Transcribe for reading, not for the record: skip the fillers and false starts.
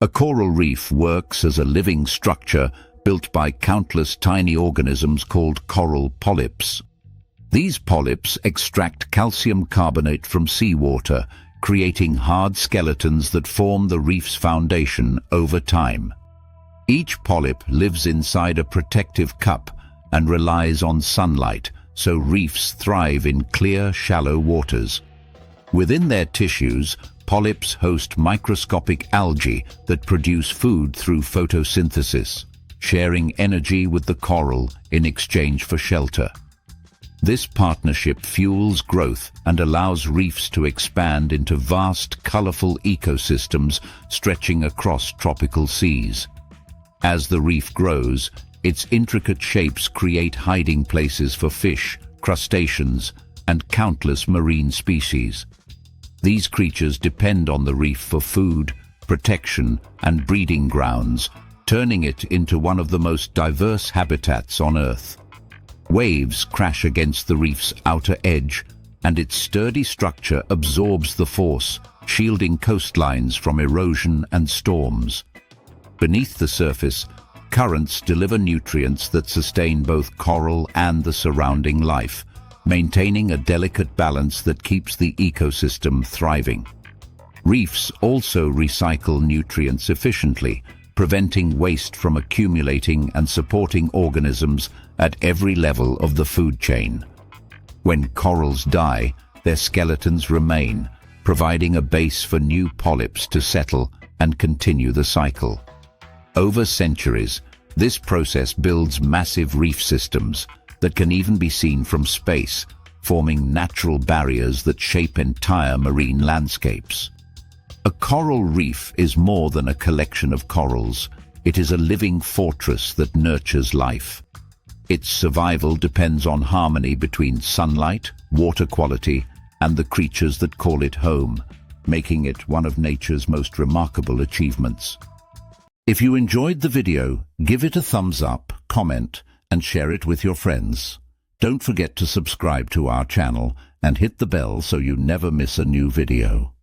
A coral reef works as a living structure built by countless tiny organisms called coral polyps. These polyps extract calcium carbonate from seawater, creating hard skeletons that form the reef's foundation over time. Each polyp lives inside a protective cup and relies on sunlight, so reefs thrive in clear, shallow waters. Within their tissues, polyps host microscopic algae that produce food through photosynthesis, sharing energy with the coral in exchange for shelter. This partnership fuels growth and allows reefs to expand into vast, colorful ecosystems stretching across tropical seas. As the reef grows, its intricate shapes create hiding places for fish, crustaceans, and countless marine species. These creatures depend on the reef for food, protection, and breeding grounds, turning it into one of the most diverse habitats on Earth. Waves crash against the reef's outer edge, and its sturdy structure absorbs the force, shielding coastlines from erosion and storms. Beneath the surface, currents deliver nutrients that sustain both coral and the surrounding life, maintaining a delicate balance that keeps the ecosystem thriving. Reefs also recycle nutrients efficiently, preventing waste from accumulating and supporting organisms at every level of the food chain. When corals die, their skeletons remain, providing a base for new polyps to settle and continue the cycle. Over centuries, this process builds massive reef systems that can even be seen from space, forming natural barriers that shape entire marine landscapes. A coral reef is more than a collection of corals. It is a living fortress that nurtures life. Its survival depends on harmony between sunlight, water quality, and the creatures that call it home, making it one of nature's most remarkable achievements. If you enjoyed the video, give it a thumbs up, comment, and share it with your friends. Don't forget to subscribe to our channel and hit the bell so you never miss a new video.